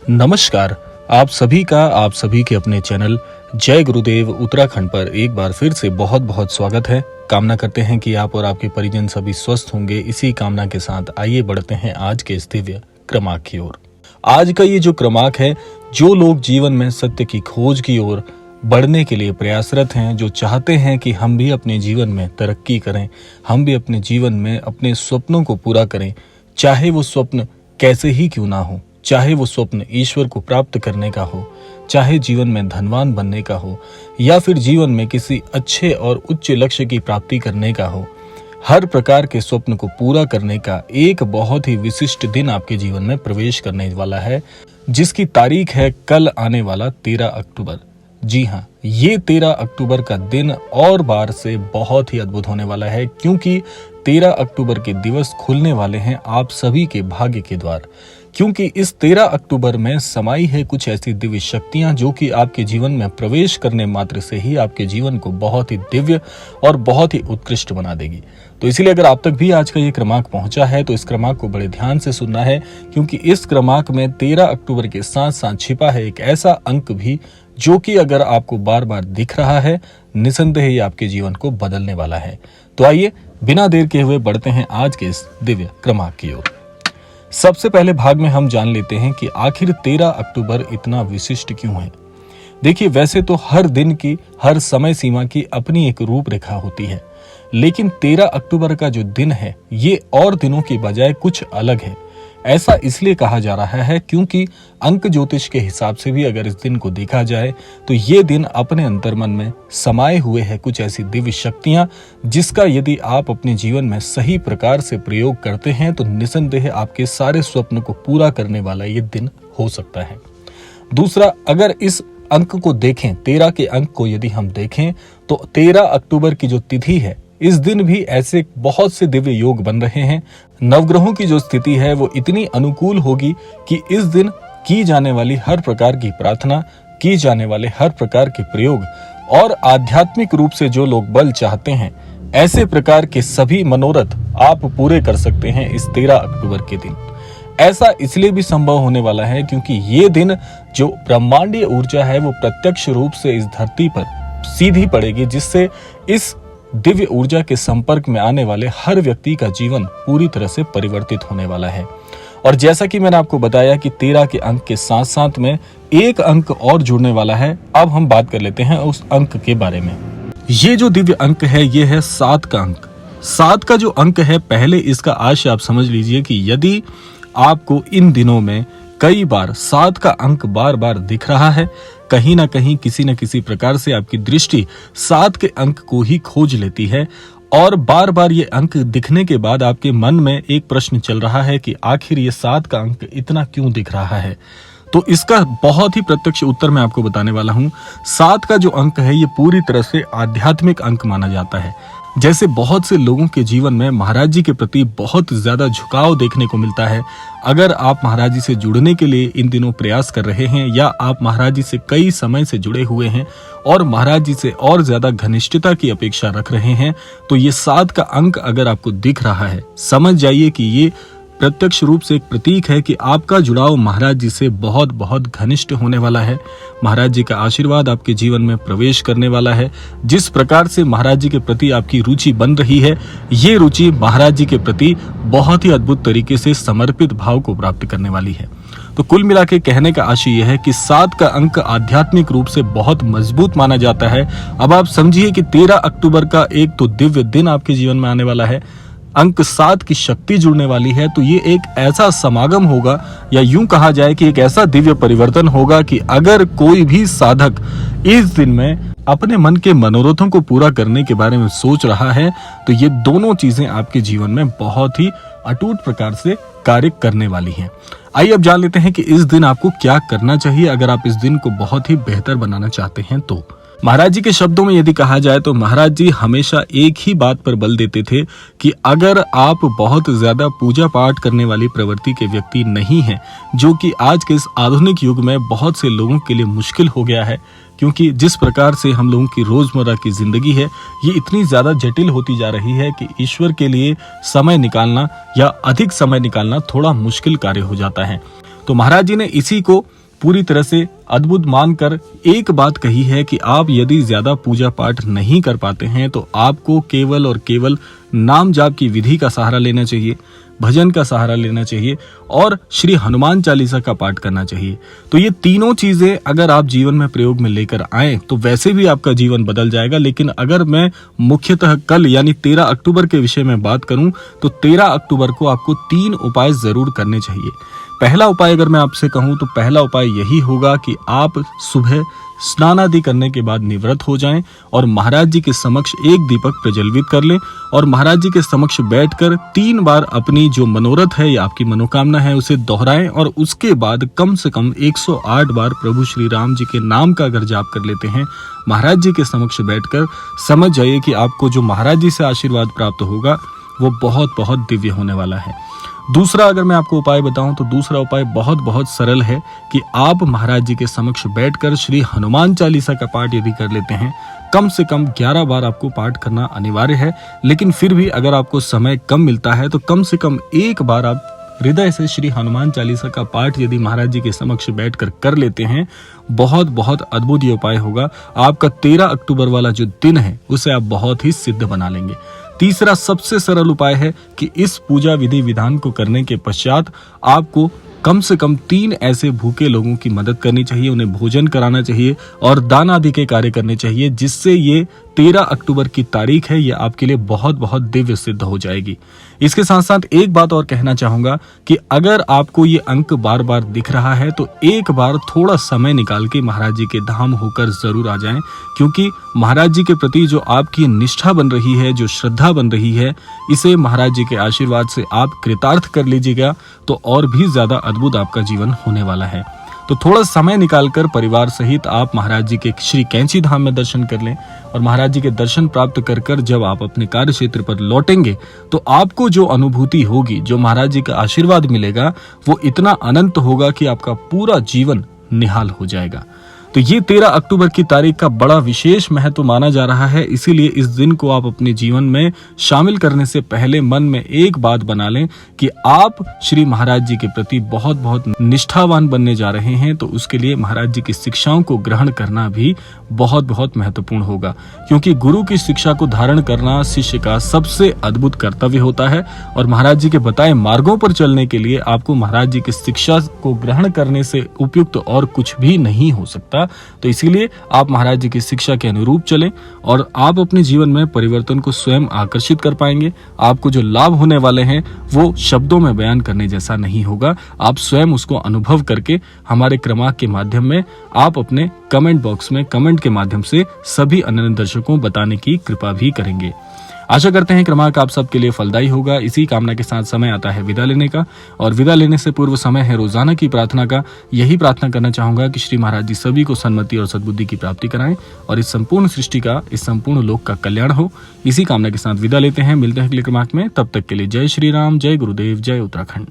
नमस्कार। आप सभी के अपने चैनल जय गुरुदेव उत्तराखंड पर एक बार फिर से बहुत बहुत स्वागत है। कामना करते हैं कि आप और आपके परिजन सभी स्वस्थ होंगे। इसी कामना के साथ आइए बढ़ते हैं आज के इस दिव्य क्रमांक की ओर। आज का ये जो क्रमांक है, जो लोग जीवन में सत्य की खोज की ओर बढ़ने के लिए प्रयासरत हैं, जो चाहते हैं कि हम भी अपने जीवन में तरक्की करें, हम भी अपने जीवन में अपने स्वप्नों को पूरा करें, चाहे वो स्वप्न कैसे ही क्यों ना हो, चाहे वो स्वप्न ईश्वर को प्राप्त करने का हो, चाहे जीवन में धनवान बनने का हो, या फिर जीवन में किसी अच्छे और उच्च लक्ष्य की प्राप्ति करने का हो। हर प्रकार के स्वप्न को पूरा करने का एक बहुत ही विशिष्ट दिन आपके जीवन में प्रवेश करने वाला है, जिसकी तारीख है कल आने वाला 13 अक्टूबर। जी हाँ, ये 13 अक्टूबर का दिन और बार से बहुत ही अद्भुत होने वाला है, क्योंकि 13 अक्टूबर के दिवस खुलने वाले हैं आप सभी के भाग्य के द्वार। क्योंकि इस 13 अक्टूबर में समाई है कुछ ऐसी दिव्य शक्तियां जो कि आपके जीवन में प्रवेश करने मात्र से ही आपके जीवन को बहुत ही दिव्य और बहुत ही उत्कृष्ट बना देगी। तो इसीलिए अगर आप तक भी आज का ये क्रमांक पहुंचा है तो इस क्रमांक को बड़े ध्यान से सुनना है, क्योंकि इस क्रमांक में 13 अक्टूबर के साथ साथ छिपा है एक ऐसा अंक भी जो कि अगर आपको बार बार दिख रहा है, निसंदेह ही आपके जीवन को बदलने वाला है। तो आइए बिना देर के हुए बढ़ते हैं आज के इस दिव्य क्रमांक की ओर। सबसे पहले भाग में हम जान लेते हैं कि आखिर 13 अक्टूबर इतना विशिष्ट क्यों है। देखिए, वैसे तो हर दिन की, हर समय सीमा की अपनी एक रूपरेखा होती है, लेकिन 13 अक्टूबर का जो दिन है ये और दिनों की बजाय कुछ अलग है। ऐसा इसलिए कहा जा रहा है क्योंकि अंक ज्योतिष के हिसाब से भी अगर इस दिन को देखा जाए तो ये दिन अपने अंतर्मन में समाये हुए है कुछ ऐसी दिव्य शक्तियां, जिसका यदि आप अपने जीवन में सही प्रकार से प्रयोग करते हैं तो निसंदेह आपके सारे स्वप्न को पूरा करने वाला ये दिन हो सकता है। दूसरा, अगर इस अंक को देखें, 13 के अंक को यदि हम देखें तो 13 अक्टूबर की जो तिथि है, इस दिन भी ऐसे बहुत से दिव्य योग बन रहे हैं। नवग्रहों की जो स्थिति है वो इतनी अनुकूल होगी कि इस दिन की जाने वाली हर प्रकार की प्रार्थना, की जाने वाले हर प्रकार के प्रयोग और आध्यात्मिक रूप से जो लोग बल चाहते हैं, ऐसे प्रकार के सभी मनोरथ आप पूरे कर सकते हैं इस 13 अक्टूबर के दिन। ऐसा इसलिए भी संभव होने वाला है क्योंकि ये दिन जो ब्रह्मांडीय ऊर्जा है वो प्रत्यक्ष रूप से इस धरती पर सीधी पड़ेगी, जिससे इस दिव्य ऊर्जा के संपर्क में आने वाले हर व्यक्ति का जीवन पूरी तरह से परिवर्तित होने वाला है। और जैसा कि मैंने आपको बताया कि 13 के अंक के साथ साथ में एक अंक और जुड़ने वाला है। अब हम बात कर लेते हैं उस अंक के बारे में। ये जो दिव्य अंक है ये है 7 का अंक। 7 का जो अंक है, पहले इसका आशय आप समझ लीजिए कि यदि आपको इन दिनों में कई बार 7 का अंक बार बार दिख रहा है, कहीं ना कहीं किसी न किसी प्रकार से आपकी दृष्टि 7 के अंक को ही खोज लेती है, और बार बार ये अंक दिखने के बाद आपके मन में एक प्रश्न चल रहा है कि आखिर ये 7 का अंक इतना क्यों दिख रहा है, तो इसका बहुत ही प्रत्यक्ष उत्तर मैं आपको बताने वाला हूँ। 7 का जो अंक है ये पूरी तरह से आध्यात्मिक अंक माना जाता है। जैसे बहुत से लोगों के जीवन में महाराज जी के प्रति बहुत ज्यादा झुकाव देखने को मिलता है। अगर आप महाराज जी से जुड़ने के लिए इन दिनों प्रयास कर रहे हैं, या आप महाराज जी से कई समय से जुड़े हुए हैं और महाराज जी से और ज्यादा घनिष्ठता की अपेक्षा रख रहे हैं, तो ये 7 का अंक अगर आपको दिख रहा है, समझ जाइए कि ये प्रत्यक्ष रूप से एक प्रतीक है कि आपका जुड़ाव महाराज जी से बहुत बहुत घनिष्ठ होने वाला है। महाराज जी का आशीर्वाद आपके जीवन में प्रवेश करने वाला है। जिस प्रकार से महाराज जी के प्रति आपकी रुचि बन रही है, ये रुचि महाराज जी के प्रति बहुत ही अद्भुत तरीके से समर्पित भाव को प्राप्त करने वाली है। तो कुल मिला के कहने का आशय यह है कि 7 का अंक आध्यात्मिक रूप से बहुत मजबूत माना जाता है। अब आप समझिए कि 13 अक्टूबर का एक तो दिव्य दिन आपके जीवन में आने वाला है, अंक 7 की शक्ति जुड़ने वाली है, तो ये एक ऐसा समागम होगा, या यूं कहा जाए कि एक ऐसा दिव्य परिवर्तन होगा कि अगर कोई भी साधक इस दिन में अपने मन के मनोरथों को पूरा करने के बारे में सोच रहा है, तो ये दोनों चीजें आपके जीवन में बहुत ही अटूट प्रकार से कार्य करने वाली हैं। आइए अब जान लेते हैं कि इस दिन आपको क्या करना चाहिए अगर आप इस दिन को बहुत ही बेहतर बनाना चाहते हैं। तो महाराज जी के शब्दों में यदि कहा जाए तो महाराज जी हमेशा एक ही बात पर बल देते थे कि अगर आप बहुत ज्यादा पूजा पाठ करने वाली प्रवृत्ति के व्यक्ति नहीं हैं, जो कि आज के इस आधुनिक युग में बहुत से लोगों के लिए मुश्किल हो गया है, क्योंकि जिस प्रकार से हम लोगों की रोजमर्रा की जिंदगी है ये इतनी ज्यादा जटिल होती जा रही है कि ईश्वर के लिए समय निकालना या अधिक समय निकालना थोड़ा मुश्किल कार्य हो जाता है। तो महाराज जी ने इसी को पूरी तरह से अद्भुत मानकर एक बात कही है कि आप यदि ज्यादा पूजा पाठ नहीं कर पाते हैं तो आपको केवल और केवल नाम जाप की विधि का सहारा लेना चाहिए, भजन का सहारा लेना चाहिए और श्री हनुमान चालीसा का पाठ करना चाहिए। तो ये तीनों चीजें अगर आप जीवन में प्रयोग में लेकर आए तो वैसे भी आपका जीवन बदल जाएगा। लेकिन अगर मैं मुख्यतः कल यानी 13 अक्टूबर के विषय में बात करूं तो 13 अक्टूबर को आपको 3 उपाय जरूर करने चाहिए। पहला उपाय अगर मैं आपसे कहूं तो पहला उपाय यही होगा कि आप सुबह स्नान आदि करने के बाद निवृत्त हो जाएं और महाराज जी के समक्ष एक दीपक प्रज्वलित कर लें और महाराज जी के समक्ष बैठकर 3 बार अपनी जो मनोरथ है या आपकी मनोकामना है उसे दोहराएं और उसके बाद कम से कम 108 बार प्रभु श्री राम जी के नाम का अगर जाप कर लेते हैं महाराज जी के समक्ष बैठकर, समझ जाइए कि आपको जो महाराज जी से आशीर्वाद प्राप्त होगा वो बहुत बहुत दिव्य होने वाला है। दूसरा अगर मैं आपको उपाय बताऊं तो दूसरा उपाय बहुत सरल है कि आप महाराज जी के समक्ष बैठकर श्री हनुमान चालीसा का पाठ यदि कर लेते हैं, कम से कम 11 बार आपको पाठ करना अनिवार्य है। लेकिन फिर भी अगर आपको समय कम मिलता है तो कम से कम एक बार आप हृदय से श्री हनुमान चालीसा का पाठ यदि महाराज जी के समक्ष बैठकर कर लेते हैं, बहुत अद्भुत ये उपाय होगा। आपका 13 अक्टूबर वाला जो दिन है उसे आप बहुत ही सिद्ध बना लेंगे। तीसरा सबसे सरल उपाय है कि इस पूजा विधि विधान को करने के पश्चात आपको कम से कम 3 ऐसे भूखे लोगों की मदद करनी चाहिए, उन्हें भोजन कराना चाहिए और दान आदि के कार्य करने चाहिए, जिससे ये 13 अक्टूबर की तारीख है ये आपके लिए बहुत दिव्य सिद्ध हो जाएगी। इसके साथ साथ एक बात और कहना चाहूंगा कि अगर आपको ये अंक बार बार दिख रहा है तो एक बार थोड़ा समय निकाल के महाराज जी के धाम होकर जरूर आ जाएं, क्योंकि महाराज जी के प्रति जो आपकी निष्ठा बन रही है, जो श्रद्धा बन रही है, इसे महाराज जी के आशीर्वाद से आप कृतार्थ कर लीजिएगा तो और भी ज्यादा अद्भुत आपका जीवन होने वाला है। तो थोड़ा समय निकालकर परिवार सहित आप महाराज जी के श्री कैंची धाम में दर्शन कर लें और महाराज जी के दर्शन प्राप्त कर जब आप अपने कार्य क्षेत्र पर लौटेंगे तो आपको जो अनुभूति होगी, जो महाराज जी का आशीर्वाद मिलेगा, वो इतना अनंत होगा कि आपका पूरा जीवन निहाल हो जाएगा। तो ये 13 अक्टूबर की तारीख का बड़ा विशेष महत्व माना जा रहा है, इसीलिए इस दिन को आप अपने जीवन में शामिल करने से पहले मन में एक बात बना लें कि आप श्री महाराज जी के प्रति बहुत निष्ठावान बनने जा रहे हैं। तो उसके लिए महाराज जी की शिक्षाओं को ग्रहण करना भी बहुत महत्वपूर्ण होगा, क्योंकि गुरु की शिक्षा को धारण करना शिष्य का सबसे अद्भुत कर्तव्य होता है और महाराज जी के बताए मार्गों पर चलने के लिए आपको महाराज जी की शिक्षा को ग्रहण करने से उपयुक्त और कुछ भी नहीं हो सकता। तो इसीलिए आप महाराज जी की शिक्षा के अनुरूप चलें और आप अपने जीवन में परिवर्तन को स्वयं आकर्षित कर पाएंगे। आपको जो लाभ होने वाले हैं वो शब्दों में बयान करने जैसा नहीं होगा, आप स्वयं उसको अनुभव करके हमारे क्रमांक के माध्यम में आप अपने कमेंट बॉक्स में कमेंट के माध्यम से सभी अन्य दर्शकों बताने की कृपा भी करेंगे। आशा करते हैं क्रमांक आप सबके लिए फलदायी होगा। इसी कामना के साथ समय आता है विदा लेने का और विदा लेने से पूर्व समय है रोजाना की प्रार्थना का। यही प्रार्थना करना चाहूंगा कि श्री महाराज जी सभी को सन्मति और सद्बुद्धि की प्राप्ति कराएं और इस संपूर्ण सृष्टि का, इस संपूर्ण लोक का कल्याण हो। इसी कामना के साथ विदा लेते हैं, मिलते हैं अगले क्रमांक में। तब तक के लिए जय श्री राम, जय गुरुदेव, जय उत्तराखंड।